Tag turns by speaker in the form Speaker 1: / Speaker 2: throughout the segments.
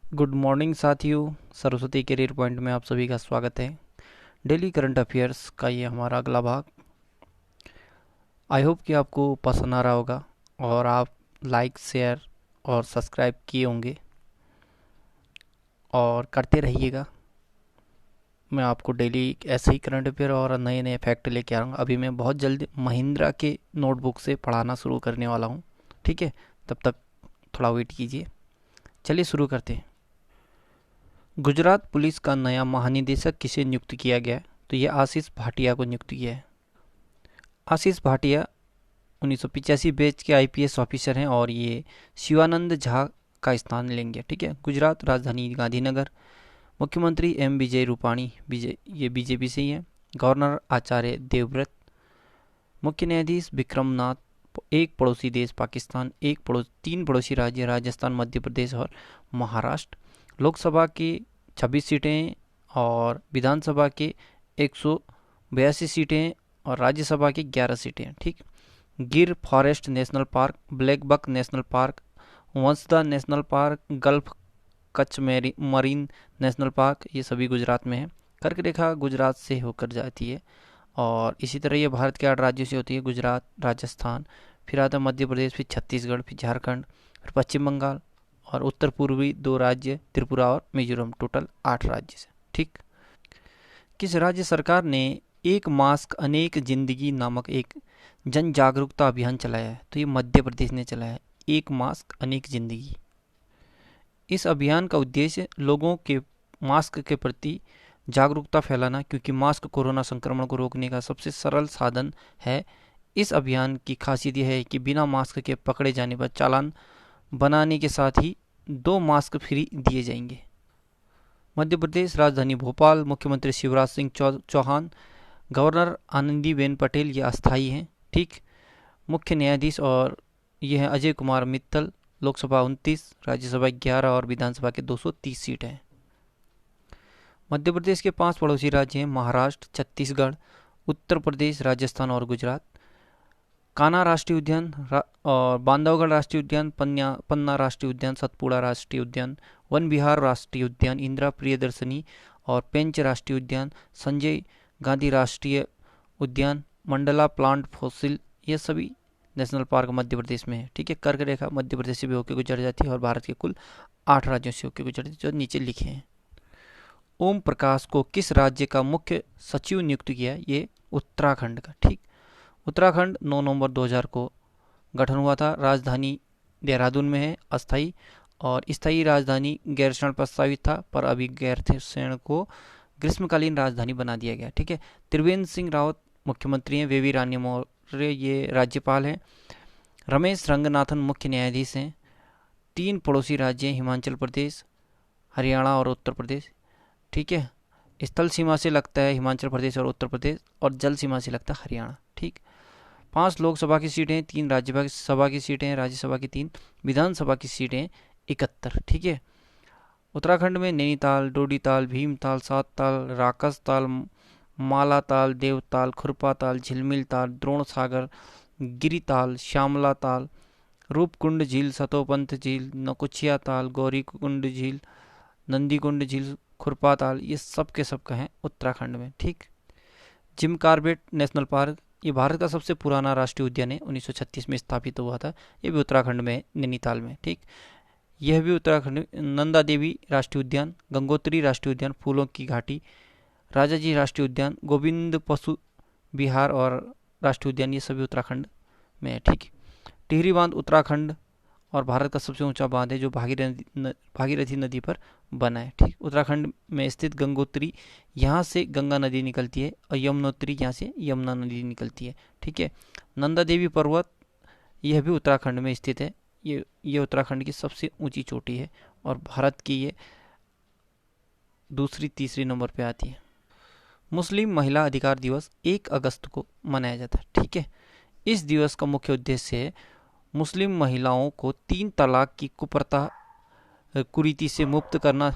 Speaker 1: Good morning साथियों। Saraswati career point में आप सभी का स्वागत है। डेली करंट अफेयर्स का ये हमारा अगला भाग। आई होप कि आपको पसंद आ रहा होगा और आप लाइक शेयर और सब्सक्राइब किए होंगे और करते रहिएगा। मैं आपको डेली ऐसे ही करंट अफेयर और नए नए फैक्ट लेके आ रहा हूँ। अभी मैं बहुत जल्द महिंद्रा के नोटबुक से पढ़ाना शुरू करने वाला हूँ। ठीक है, तब तक थोड़ा वेट कीजिए। चलिए शुरू करते हैं। गुजरात पुलिस का नया महानिदेशक किसे नियुक्त किया गया है? तो ये आशीष भाटिया को नियुक्त किया है। आशीष भाटिया 1985 बैच के आईपीएस ऑफिसर हैं और ये शिवानंद झा का स्थान लेंगे। ठीक है। गुजरात राजधानी गांधीनगर। मुख्यमंत्री एम विजय रूपाणी, विजय ये बीजेपी से ही है। गवर्नर आचार्य देवव्रत। मुख्य न्यायाधीश विक्रमनाथ। एक पड़ोसी देश पाकिस्तान, तीन पड़ोसी राज्य राजस्थान, मध्य प्रदेश और महाराष्ट्र। लोकसभा की 26 सीटें और विधानसभा के 182 सीटें और राज्यसभा की 11 सीटें। ठीक। Gir forest national park, blackbuck national park, Vansda national park, gulf Kutch marine national park, ये सभी गुजरात में है। कर्क रेखा गुजरात से होकर जाती है और इसी तरह ये भारत के 8 राज्यों से होती है। गुजरात, राजस्थान, फिर आता मध्य प्रदेश, फिर छत्तीसगढ़, फिर झारखंड, फिर पश्चिम बंगाल और उत्तर पूर्वी 2 राज्य त्रिपुरा और मिजोरम। टोटल 8 राज्य से। ठीक। किस राज्य सरकार ने एक मास्क अनेक जिंदगी नामक एक जन जागरूकता अभियान चलाया है? तो ये मध्य प्रदेश ने चलाया है। एक मास्क अनेक जिंदगी। इस अभियान का उद्देश्य लोगों के मास्क के प्रति जागरूकता फैलाना, क्योंकि मास्क कोरोना संक्रमण को रोकने का सबसे सरल साधन है। इस अभियान की खासियत यह है कि बिना मास्क के पकड़े जाने पर चालान बनाने के साथ ही 2 मास्क फ्री दिए जाएंगे। मध्य प्रदेश राजधानी भोपाल। मुख्यमंत्री शिवराज सिंह चौहान। गवर्नर आनंदीबेन पटेल, ये अस्थायी हैं। ठीक। मुख्य न्यायाधीश और ये हैं अजय कुमार मित्तल। लोकसभा 29, राज्यसभा 11 और विधानसभा के 230 सीट हैं। मध्य प्रदेश के 5 पड़ोसी राज्य हैं महाराष्ट्र, छत्तीसगढ़, उत्तर प्रदेश, राजस्थान और गुजरात। कान्हा राष्ट्रीय उद्यान और बांधवगढ़ राष्ट्रीय उद्यान, पन्ना राष्ट्रीय उद्यान, सतपुड़ा राष्ट्रीय उद्यान, वन विहार राष्ट्रीय उद्यान, इंदिरा प्रियदर्शनी और पेंच राष्ट्रीय उद्यान, संजय गांधी राष्ट्रीय उद्यान, मंडला प्लांट फॉसिल, ये सभी नेशनल पार्क मध्य प्रदेश में है। ठीक है। कर्क रेखा मध्य प्रदेश से भी होकर गुजर जाती है और भारत के कुल 8 राज्यों से होकर गुजरती है, जो नीचे लिखे हैं। ओम प्रकाश को किस राज्य का मुख्य सचिव नियुक्त किया? ये उत्तराखंड का। ठीक। उत्तराखंड 9 नवंबर 2000 को गठन हुआ था। राजधानी देहरादून में है, अस्थाई, और स्थायी राजधानी गैरसैंण प्रस्तावित था, पर अभी गैरसैंण को ग्रीष्मकालीन राजधानी बना दिया गया। ठीक है। त्रिवेंद्र सिंह रावत मुख्यमंत्री हैं। वेवी रानी मौर्य ये राज्यपाल हैं। रमेश रंगनाथन मुख्य न्यायाधीश हैं। 3 पड़ोसी राज्य हैं, हिमाचल प्रदेश, हरियाणा और उत्तर प्रदेश। ठीक है। स्थल सीमा से लगता है हिमाचल प्रदेश और उत्तर प्रदेश, और जल सीमा से लगता है हरियाणा। ठीक। 5 लोकसभा की सीटें, 3 राज्यसभा की सीटें, राज्यसभा की 3, विधानसभा की सीटें 71। ठीक है। उत्तराखंड में नैनीताल, डोडीताल, भीमताल, सातताल, राकसताल, मालाताल, देवताल, खुरपाताल, झिलमिलताल, द्रोणसागर, गिरिताल, श्यामलाताल, रूपकुंड झील, सतोपंथ झील, नकुचिया ताल, गौरीकुंड झील, नंदीकुंड झील, खुरपाताल, ये सब के सब का है उत्तराखंड में। ठीक। जिम कॉर्बेट नेशनल पार्क, ये भारत का सबसे पुराना राष्ट्रीय उद्यान है। 1936 में स्थापित हुआ था। ये भी उत्तराखंड में है, नैनीताल में। ठीक। यह भी उत्तराखंड। नंदा देवी राष्ट्रीय उद्यान, गंगोत्री राष्ट्रीय उद्यान, फूलों की घाटी, राजाजी राष्ट्रीय उद्यान, गोविंद पशु विहार और राष्ट्रीय उद्यान, ये सभी उत्तराखंड में है। ठीक। टिहरी बांध उत्तराखंड और भारत का सबसे ऊंचा बांध है, जो भागीरथी नदी पर बना है। ठीक। उत्तराखंड में स्थित गंगोत्री, यहाँ से गंगा नदी निकलती है, और यमुनोत्री, यहाँ से यमुना नदी निकलती है। ठीक है। नंदा देवी पर्वत, यह भी उत्तराखंड में स्थित है। ये उत्तराखंड की सबसे ऊंची चोटी है और भारत की ये दूसरी तीसरी नंबर पे आती है। मुस्लिम महिला अधिकार दिवस 1 अगस्त को मनाया जाता है। ठीक है। इस दिवस का मुख्य उद्देश्य है मुस्लिम महिलाओं को 3 तलाक की कुरीति से मुक्त करना।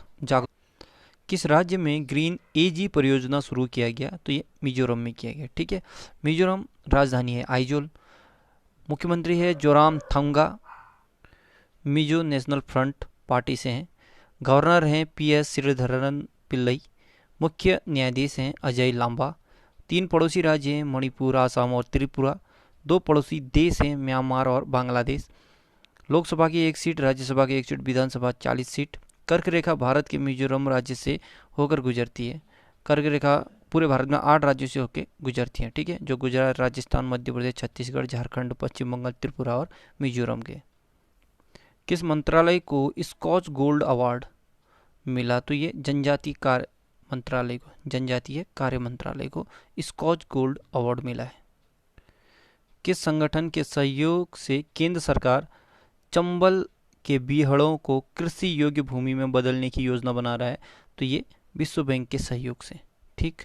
Speaker 1: किस राज्य में ग्रीन एजी परियोजना शुरू किया गया? तो ये मिजोरम में किया गया। ठीक है। मिजोरम राजधानी है आइजोल। मुख्यमंत्री है Joram Thanga. Mizo national front party से हैं। गवर्नर हैं PS श्रीधरन पिल्लई। मुख्य न्यायाधीश हैं अजय लांबा। 3 पड़ोसी राज्य हैं मणिपुर, आसाम और त्रिपुरा। 2 पड़ोसी देश हैं म्यांमार और बांग्लादेश। लोकसभा की 1 सीट, राज्यसभा की 1 सीट, विधानसभा 40 सीट। कर्क रेखा भारत के मिजोरम राज्य से होकर गुजरती है। कर्क रेखा पूरे भारत में 8 राज्यों से होकर गुजरती है, ठीक है, जो गुजरात, राजस्थान, मध्य प्रदेश, छत्तीसगढ़, झारखंड, पश्चिम बंगाल, त्रिपुरा और मिजोरम के। किस मंत्रालय को स्कॉच गोल्ड अवार्ड मिला? तो ये जनजातीय कार्य मंत्रालय को, जनजातीय कार्य मंत्रालय को स्कॉच गोल्ड अवार्ड मिला है। किस संगठन के सहयोग से केंद्र सरकार चंबल के बीहड़ों को कृषि योग्य भूमि में बदलने की योजना बना रहा है? तो ये विश्व बैंक के सहयोग से, ठीक।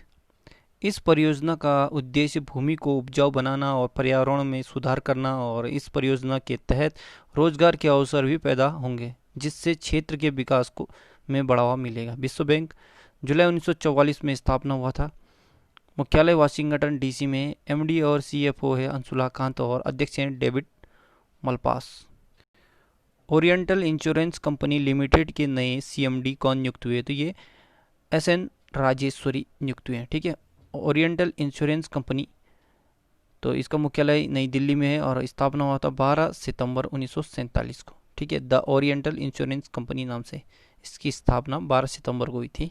Speaker 1: इस परियोजना का उद्देश्य भूमि को उपजाऊ बनाना और पर्यावरण में सुधार करना, और इस परियोजना के तहत रोजगार के अवसर भी पैदा होंगे, जिससे क्षेत्र के विकास को में बढ़ावा मिलेगा। विश्व बैंक जुलाई 1944 में स्थापना हुआ था। मुख्यालय वाशिंगटन DC में। MD और CFO है अंशुला कांत और अध्यक्ष हैं David Malpass. Oriental insurance company limited के नए CMD कौन नियुक्त हुए? तो ये SN राजेश्वरी नियुक्त हुए हैं, ठीक है। ओरिएंटल इंश्योरेंस कंपनी, तो इसका मुख्यालय नई दिल्ली में है और स्थापना हुआ था 12 सितंबर 1947 को, ठीक है। द ओरिएंटल इंश्योरेंस कंपनी नाम से इसकी स्थापना 12 सितंबर को हुई थी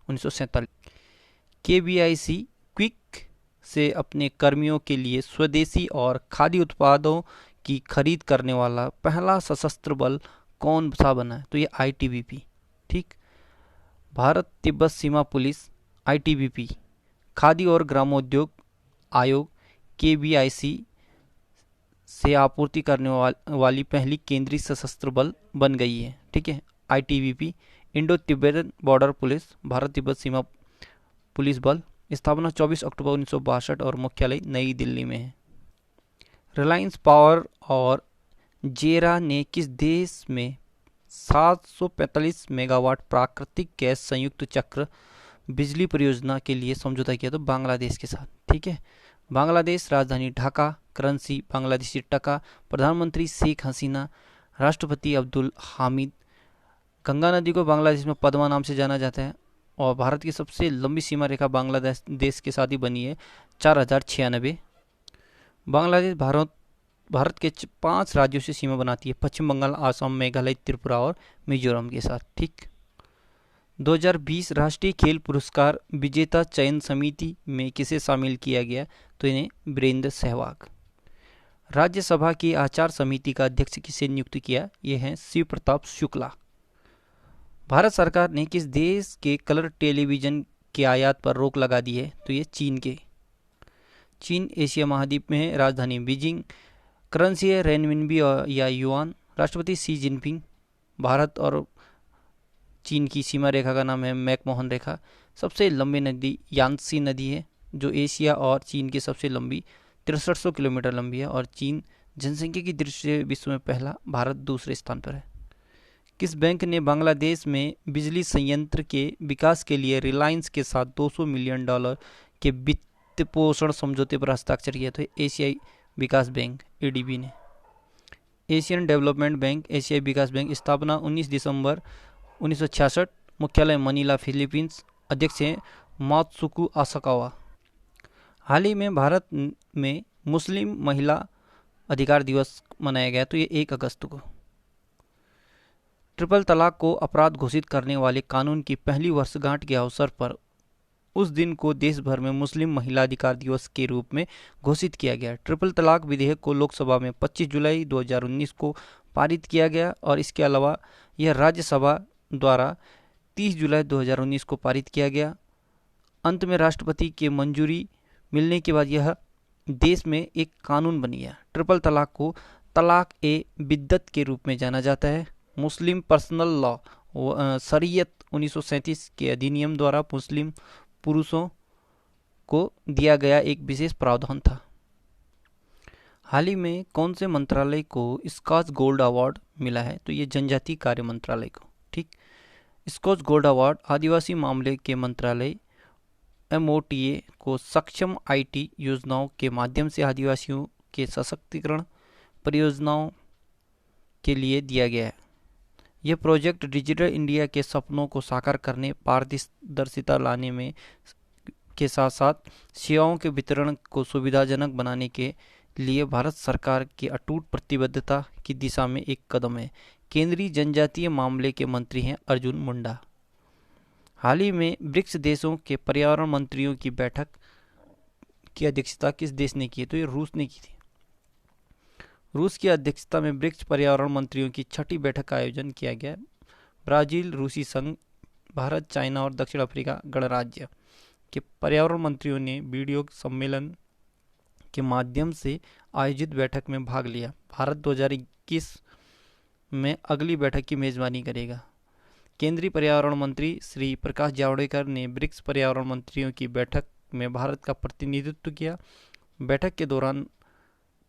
Speaker 1: 1947। KBIC क्विक से अपने कर्मियों के लिए स्वदेशी और खादी उत्पादों की खरीद करने वाला पहला सशस्त्र बल कौन सा बना है? तो ये ITBP, ठीक। भारत तिब्बत सीमा पुलिस ITBP, खादी और ग्रामोद्योग आयोग KBIC से आपूर्ति करने वाली पहली केंद्रीय सशस्त्र बल बन गई है, ठीक है। ITBP Indo Tibetan border police, Bharat Tibet सीमा पुलिस बल, स्थापना 24 अक्टूबर 1962 और मुख्यालय नई दिल्ली में है। रिलायंस पावर और जेरा ने किस देश में 745 मेगावाट प्राकृतिक गैस संयुक्त चक्र बिजली परियोजना के लिए समझौता किया? तो बांग्लादेश के साथ, ठीक है। बांग्लादेश राजधानी ढाका, करेंसी बांग्लादेशी टका, प्रधानमंत्री शेख हसीना, राष्ट्रपति अब्दुल हामिद। गंगा नदी को बांग्लादेश में पद्मा नाम से जाना जाता है और भारत की सबसे लंबी सीमा रेखा बांग्लादेश देश के साथ ही बनी है 4096। बांग्लादेश भारत के 5 राज्यों से सीमा बनाती है, पश्चिम बंगाल, आसाम, मेघालय, त्रिपुरा और मिजोरम के साथ, ठीक। 2020 राष्ट्रीय खेल पुरस्कार विजेता चयन समिति में किसे शामिल किया गया? तो इन्हें वीरेंद्र सहवाग। राज्यसभा की आचार समिति का अध्यक्ष किसे नियुक्त किया? ये हैं शिव प्रताप शुक्ला। भारत सरकार ने किस देश के कलर टेलीविजन के आयात पर रोक लगा दी है? तो ये चीन के। चीन एशिया महाद्वीप में है, राजधानी बीजिंग, करेंसी है रेनमिनबी या युआन। राष्ट्रपति शी जिनपिंग। भारत और चीन की सीमा रेखा का नाम है मैकमोहन रेखा। सबसे लंबी नदी यांत्सी नदी है, जो एशिया और चीन की सबसे लंबी 6300 किलोमीटर लंबी है, और चीन जनसंख्या की दृष्टि से विश्व में पहला, भारत दूसरे स्थान पर है। किस बैंक ने बांग्लादेश में बिजली संयंत्र के विकास के लिए रिलायंस के साथ $200 मिलियन के वित्त पोषण समझौते पर हस्ताक्षर किया? तो एशियाई विकास बैंक ADB ने। एशियन डेवलपमेंट बैंक, एशियाई विकास बैंक, स्थापना 19 दिसंबर 1966, मुख्यालय मनीला, फिलीपींस, अध्यक्ष हैं मात्सुकु आसाकावा। हाल ही में भारत में मुस्लिम महिला अधिकार दिवस मनाया गया, तो ये 1 अगस्त को। ट्रिपल तलाक को अपराध घोषित करने वाले कानून की पहली वर्षगांठ के अवसर पर उस दिन को देश भर में मुस्लिम महिला अधिकार दिवस के रूप में घोषित किया गया। ट्रिपल तलाक विधेयक को लोकसभा में 25 जुलाई 2019 को पारित किया गया और इसके अलावा यह राज्यसभा द्वारा 30 जुलाई 2019 को पारित किया गया। अंत में राष्ट्रपति की मंजूरी मिलने के बाद यह देश में एक कानून बन गया। ट्रिपल तलाक को तलाक ए बिद्दत के रूप में जाना जाता है। मुस्लिम पर्सनल लॉ शरीयत 1937 के अधिनियम द्वारा मुस्लिम पुरुषों को दिया गया एक विशेष प्रावधान था। हाल ही में कौन से मंत्रालय को स्कॉच गोल्ड अवार्ड मिला है? तो ये जनजातीय कार्य मंत्रालय को, ठीक। स्कॉच गोल्ड अवार्ड आदिवासी मामले के मंत्रालय MOTA को सक्षम IT योजनाओं के माध्यम से आदिवासियों के सशक्तिकरण परियोजनाओं के लिए दिया गया है। यह प्रोजेक्ट डिजिटल इंडिया के सपनों को साकार करने, पारदर्शिता लाने में के साथ साथ सेवाओं के वितरण को सुविधाजनक बनाने के लिए भारत सरकार की अटूट प्रतिबद्धता की दिशा में एक कदम है। केंद्रीय जनजातीय मामले के मंत्री हैं अर्जुन मुंडा। हाल ही में ब्रिक्स देशों के पर्यावरण मंत्रियों की बैठक की अध्यक्षता किस देश ने की है? तो ये रूस ने की थी। रूस की अध्यक्षता में ब्रिक्स पर्यावरण मंत्रियों की छठी बैठक का आयोजन किया गया। ब्राजील, रूसी संघ, भारत, चाइना और दक्षिण अफ्रीका गणराज्य के पर्यावरण मंत्रियों ने वीडियो सम्मेलन के माध्यम से आयोजित बैठक में भाग लिया। भारत 2021 में अगली बैठक की मेजबानी करेगा। केंद्रीय पर्यावरण मंत्री श्री प्रकाश जावड़ेकर ने ब्रिक्स पर्यावरण मंत्रियों की बैठक में भारत का प्रतिनिधित्व किया। बैठक के दौरान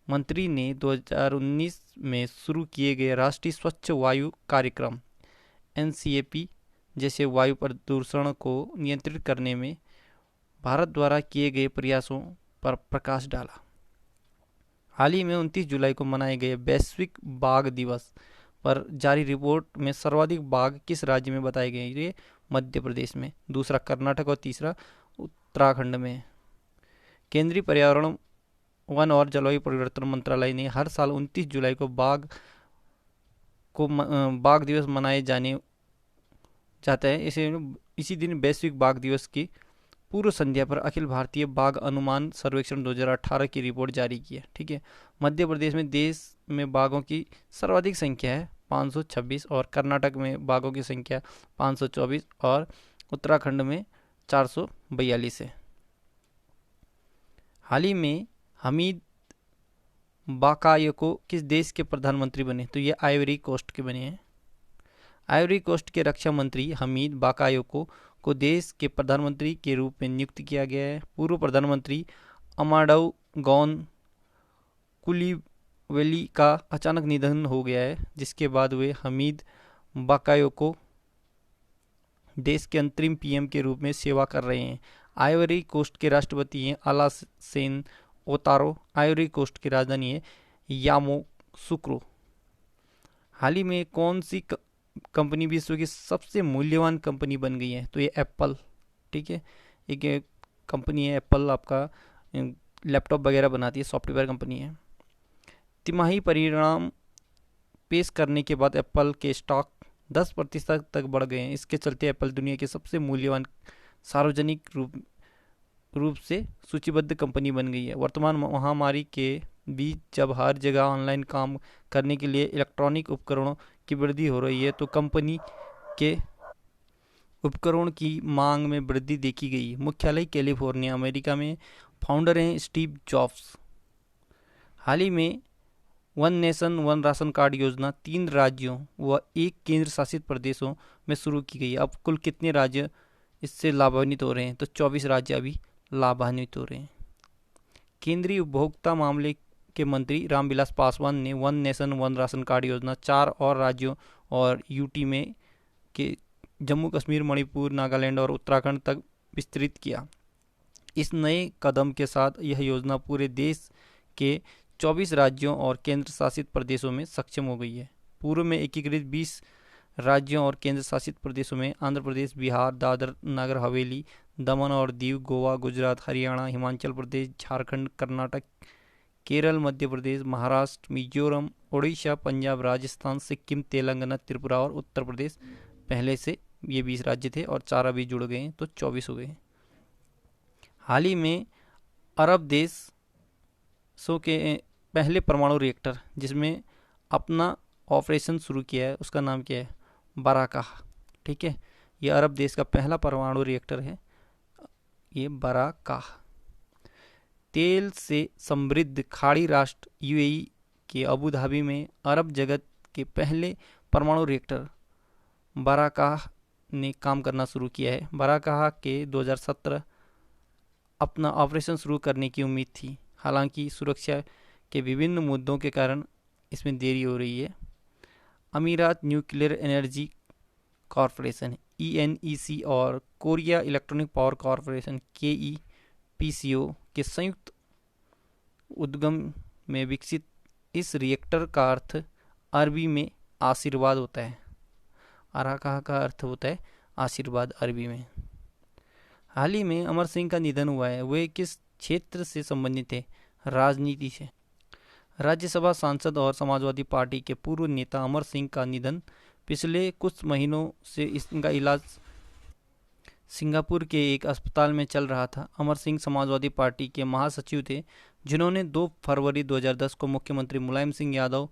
Speaker 1: मंत्री ने 2019 में शुरू किए गए राष्ट्रीय स्वच्छ वायु कार्यक्रम एनसीएपी जैसे वायु प्रदूषण को नियंत्रित करने में भारत द्वारा किए गए प्रयासों पर प्रकाश डाला। हाल ही में 29 जुलाई को मनाए गए वैश्विक बाघ दिवस पर जारी रिपोर्ट में सर्वाधिक बाघ किस राज्य में बताए गए? ये मध्य प्रदेश में, दूसरा कर्नाटक और तीसरा उत्तराखंड में। केंद्रीय पर्यावरण, वन और जलवायु परिवर्तन मंत्रालय ने हर साल 29 जुलाई को बाघ दिवस मनाए जाता है। इसी दिन वैश्विक बाघ दिवस की पूर्व संध्या पर अखिल भारतीय बाघ अनुमान सर्वेक्षण 2018 की रिपोर्ट जारी की है। ठीक है। मध्य प्रदेश में देश में बाघों की सर्वाधिक संख्या है 526 और कर्नाटक में बाघों की संख्या 524 और उत्तराखंड में 442 है। हाल ही में हमीद बाकायोको किस देश के प्रधानमंत्री बने? तो ये आइवरी कोस्ट के बने हैं। आइवरी कोस्ट के रक्षा मंत्री हमीद बाकायोको को देश के प्रधानमंत्री के रूप में नियुक्त किया गया है। पूर्व प्रधानमंत्री अमाडऊ गौन कुलीवेली का अचानक निधन हो गया है, जिसके बाद वे हमीद बाकायोको देश के अंतरिम पीएम के रूप में सेवा कर रहे हैं। आइवरी कोस्ट के राष्ट्रपति हैं अलासेन ओतारो। आइवरी कोस्ट की राजधानी है यामोसुक्रो। हाल ही में कौन सी कंपनी विश्व की सबसे मूल्यवान कंपनी बन गई है? तो ये एप्पल। ठीक है। एक कंपनी है एप्पल, आपका लैपटॉप वगैरह बनाती है, सॉफ्टवेयर कंपनी है। तिमाही परिणाम पेश करने के बाद एप्पल के स्टॉक 10% तक बढ़ गए हैं। इसके चलते एप्पल दुनिया की सबसे मूल्यवान सार्वजनिक रूप से सूचीबद्ध कंपनी बन गई है। वर्तमान महामारी के बीच जब हर जगह ऑनलाइन काम करने के लिए इलेक्ट्रॉनिक उपकरणों की वृद्धि हो रही है, तो कंपनी के उपकरणों की मांग में वृद्धि देखी गई। मुख्यालय कैलिफोर्निया, अमेरिका में। फाउंडर हैं स्टीव जॉब्स। हाल ही में one nation one ration card योजना 3 राज्यों व 1 केंद्र शासित प्रदेशों में शुरू की गई। अब कुल कितने राज्य इससे लाभान्वित हो रहे हैं? तो 24 राज्य अभी लाभान्वित हो रहे हैं। केंद्रीय उपभोक्ता मामले के मंत्री रामविलास पासवान ने one nation one ration card योजना 4 और राज्यों और यूटी में के जम्मू कश्मीर, मणिपुर, नागालैंड और उत्तराखंड तक विस्तृत किया। इस नए कदम के साथ यह योजना पूरे देश के 24 राज्यों और केंद्र शासित प्रदेशों में सक्षम हो गई है। पूर्व में एकीकृत 20 राज्यों और केंद्र शासित प्रदेशों में आंध्र प्रदेश, बिहार, दादर नगर हवेली, दमन और दीव, गोवा, गुजरात, हरियाणा, हिमाचल प्रदेश, झारखंड, कर्नाटक, केरल, मध्य प्रदेश, महाराष्ट्र, मिजोरम, उड़ीसा, पंजाब, राजस्थान, सिक्किम, तेलंगाना, त्रिपुरा और उत्तर प्रदेश पहले से ये 20 राज्य थे और 4 अभी जुड़ गए हैं, तो 24 हो गए। हाल ही में अरब देशों के पहले परमाणु रिएक्टर जिसमें अपना ऑपरेशन शुरू किया है, उसका नाम क्या है? बराकाह। ठीक है। ये अरब देश का पहला परमाणु रिएक्टर है, ये बराकाह। तेल से समृद्ध खाड़ी राष्ट्र यूएई के अबू धाबी में अरब जगत के पहले परमाणु रिएक्टर बराकाह ने काम करना शुरू किया है। बराकाह के 2017 अपना ऑपरेशन शुरू करने की उम्मीद थी, हालांकि सुरक्षा के विभिन्न मुद्दों के कारण इसमें देरी हो रही है। अमीरात न्यूक्लियर एनर्जी कॉरपोरेशन ईएनईसी और कोरिया इलेक्ट्रॉनिक पावर कॉरपोरेशन केईपीसीओ के संयुक्त उद्यम में विकसित इस रिएक्टर का अर्थ अरबी में आशीर्वाद होता है। आराकाहा का अर्थ होता है आशीर्वाद अरबी में। हाल ही में अमर सिंह का निधन हुआ है, वे किस क्षेत्र से संबंधित थे? राजनीति से। राज्यसभा सांसद और समाजवादी पार्टी के पूर्व नेता अमर सिंह का निधन। पिछले कुछ महीनों से इनका इलाज सिंगापुर के एक अस्पताल में चल रहा था। अमर सिंह समाजवादी पार्टी के महासचिव थे, जिन्होंने 2 फरवरी 2010 को मुख्यमंत्री मुलायम सिंह यादव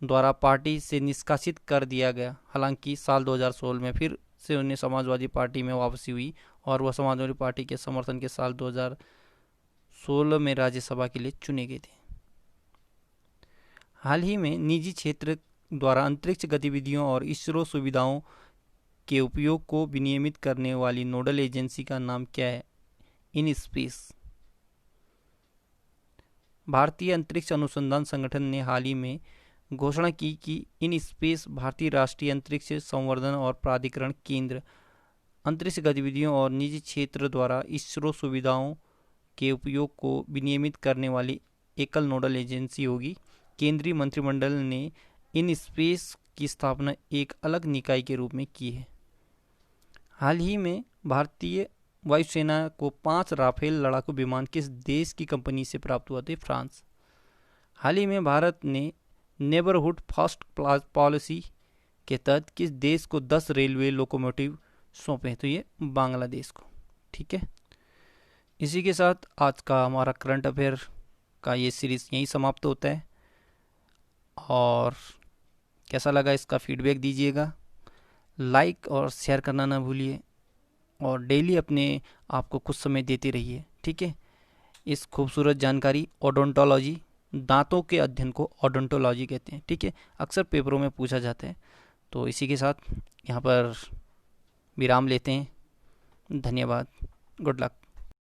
Speaker 1: द्वारा पार्टी से निष्कासित कर दिया गया। हालांकि साल 2016 में फिर से उन्हें समाजवादी पार्टी में वापसी हुई और वह समाजवादी पार्टी के समर्थन के साल 2016 में राज्यसभा के लिए चुने गए थे। हाल ही में निजी क्षेत्र द्वारा अंतरिक्ष गतिविधियों और इसरो सुविधाओं के उपयोग को विनियमित करने वाली नोडल एजेंसी का नाम क्या है? In space. भारतीय अंतरिक्ष अनुसंधान संगठन ने हाल ही में घोषणा की कि इन स्पेस भारतीय राष्ट्रीय अंतरिक्ष संवर्धन और प्राधिकरण केंद्र अंतरिक्ष गतिविधियों और निजी क्षेत्र द्वारा इसरो सुविधाओं के उपयोग को विनियमित करने वाली एकल नोडल एजेंसी होगी। केंद्रीय मंत्रिमंडल ने इन स्पेस की स्थापना एक अलग निकाय के रूप में की है। हाल ही में भारतीय वायुसेना को 5 राफेल लड़ाकू विमान किस देश की कंपनी से प्राप्त हुआ थे? फ्रांस। हाल ही में भारत ने नेबरहुड फर्स्ट पॉलिसी के तहत किस देश को 10 रेलवे लोकोमोटिव सौंपे? तो ये बांग्लादेश को। ठीक है, इसी के साथ आज का हमारा करंट अफेयर का ये सीरीज़ यहीं समाप्त होता है। और कैसा लगा इसका फीडबैक दीजिएगा, लाइक और शेयर करना ना भूलिए, और डेली अपने आप को कुछ समय देते रहिए। ठीक है, इस खूबसूरत जानकारी ओडोंटोलॉजी, दांतों के अध्ययन को ओडोंटोलॉजी कहते हैं। ठीक है, अक्सर पेपरों में पूछा जाता है। तो इसी के साथ यहाँ पर विराम लेते हैं। धन्यवाद, गुड लक।